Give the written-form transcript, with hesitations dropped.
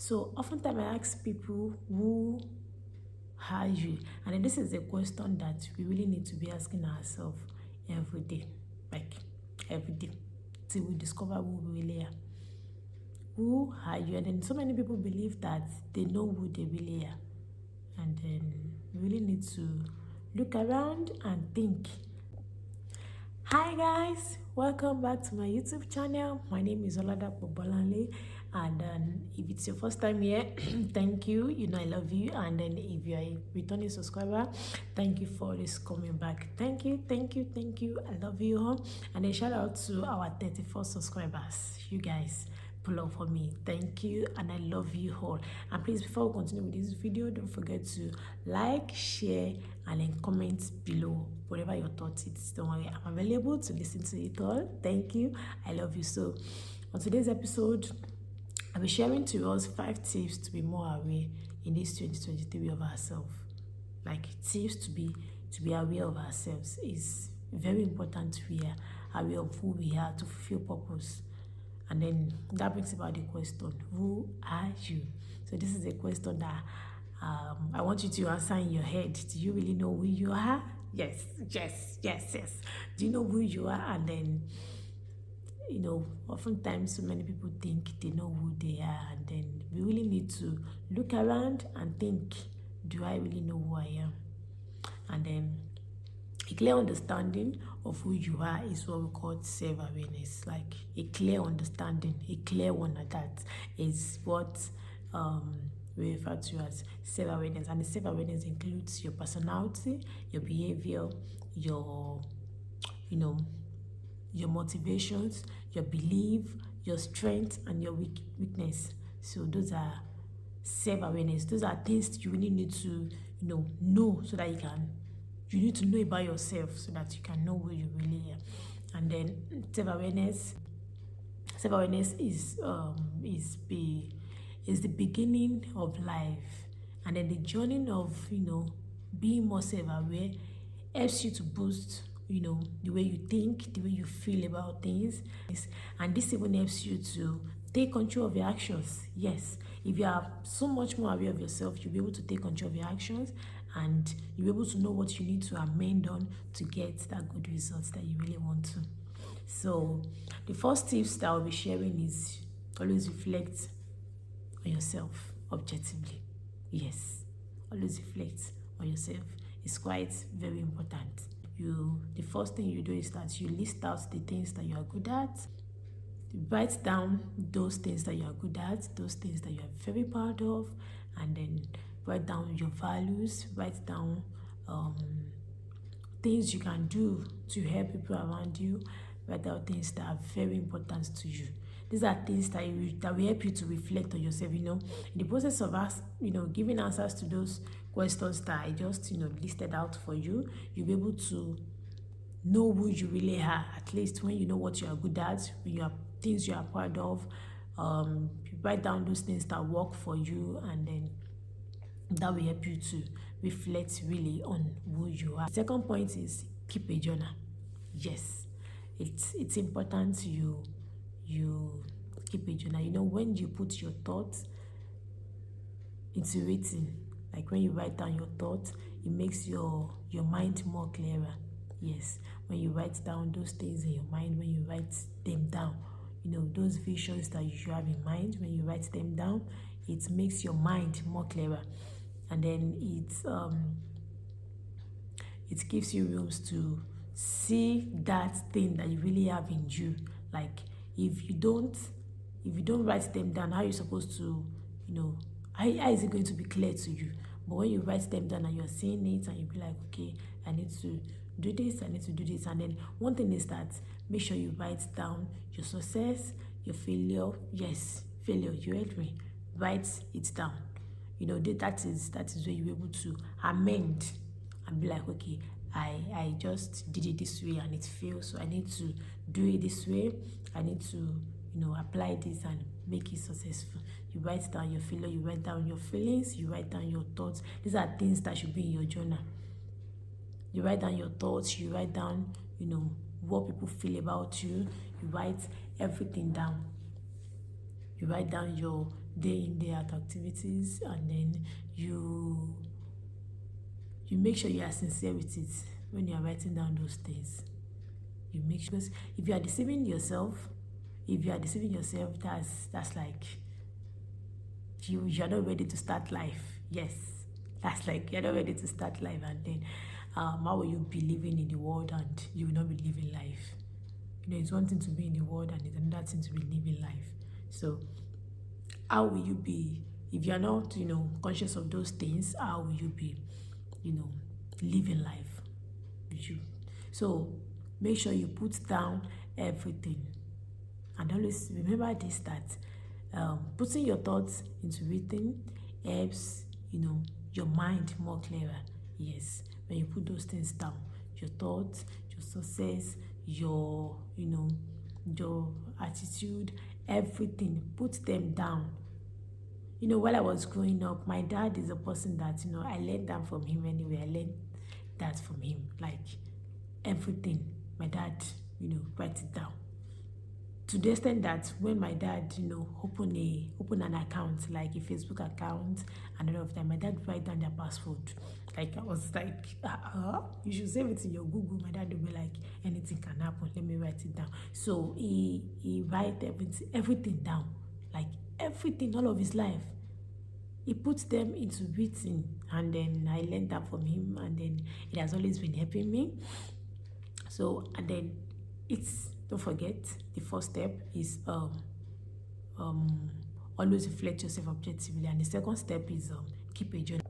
So oftentimes I ask people, who are you? And then this is a question that we really need to be asking ourselves every day, like every day, till we discover who we really are. Who are you? And then so many people believe that they know who they really are. And then we really need to look around and think. Hi guys, welcome back to my YouTube channel. My name is Oladapo Bolanle, and if it's your first time here, thank you. You know I love you. And then if you're a returning subscriber, thank you for always coming back. Thank you, thank you, thank you. I love you all. And then shout out to our 34 subscribers. You guys pull up for me. Thank you, and I love you all. And please, before we continue with this video, don't forget to like, share, and then comment below whatever your thoughts is. Don't worry, I'm available to listen to it all. Thank you, I love you. So on today's episode, I'll be sharing to us 5 tips to be more aware in this 2023 of ourselves. Like tips to be aware of ourselves is very important to be aware of who we are to fulfill purpose. And then that brings about the question, who are you? So this is a question that I want you to answer in your head. Do you really know who you are? Yes. Do you know who you are? And then, oftentimes so many people think they know who they are. And then we really need to look around and think, do I really know who I am? And then a clear understanding of who you are is what we call self-awareness. Like a clear understanding, a clear one at that, is what we refer to as self-awareness. And the self-awareness includes your personality, your behavior, your motivations, your belief, your strength, and your weakness. So those are self-awareness. Those are things you really need to know so that you need to know about yourself so that you can know who you really are. And then self-awareness is the beginning of life. And then the journey of being more self-aware helps you to boost the way you think, the way you feel about things. And this even helps you to take control of your actions. Yes, if you are so much more aware of yourself, you'll be able to take control of your actions, and you'll be able to know what you need to amend on to get that good results that you really want to. So the first tips that I'll be sharing is always reflect on yourself objectively. Yes, always reflect on yourself. It's quite very important. The first thing you do is that you list out the things that you are good at. Write down those things that you are good at, those things that you are very proud of, and then write down your values. Write down things you can do to help people around you. Write down things that are very important to you. These are things that will help you to reflect on yourself. In the process of us, giving answers to those questions that I just listed out for you, you'll be able to know who you really are. At least when you know what you are good at, when you are things you are proud of, you write down those things that work for you, and then that will help you to reflect really on who you are. The second point is keep a journal. Yes, it's important you keep a journal. When you put your thoughts into written, like when you write down your thoughts, it makes your mind more clearer. Yes, when you write down those things in your mind, when you write them down, those visions that you have in mind, when you write them down, it makes your mind more clearer. And then it gives you rooms to see that thing that you really have in you. Like if you don't write them down, how are you supposed to how is it going to be clear to you? But when you write them down and you're seeing it, and you be like, okay, I need to do this, I need to do this. And then one thing is that make sure you write down your success, your failure. Yes, failure, you heard me. Write it down. That is where you're able to amend and be like, okay, I just did it this way and it failed, so I need to do it this way. I need to apply this and make it successful. You write down your failure, you write down your feelings, you write down your thoughts. These are things that should be in your journal. You write down your thoughts, you write down what people feel about you. You write everything down. You write down your day in day out activities, and then you make sure you are sincere with it when you are writing down those things. You make sure, because if you are deceiving yourself, that's like you're not ready to start life. Yes, that's like you're not ready to start life, and then how will you be living in the world and you will not be living life? It's one thing to be in the world and it's another thing to be living life. So how will you be if you're not, conscious of those things? How will you be, living life? So make sure you put down everything, and always remember this, that putting your thoughts into written helps your mind more clearer. Yes, when you put those things down, your thoughts, your success, your your attitude, everything, put them down. While I was growing up, my dad is a person that I learned that from him. Anyway, I learned that from him, like everything. My dad write it down, to the extent that when my dad open an account, like a Facebook account, and all of that, my dad write down their password. Like, I was like, you should save it in your Google. My dad would be like, anything can happen, let me write it down. So he write everything down, like everything, all of his life. He puts them into written, and then I learned that from him, and then it has always been helping me. So, and then don't forget, the first step is always reflect yourself objectively, and the second step is keep a journal.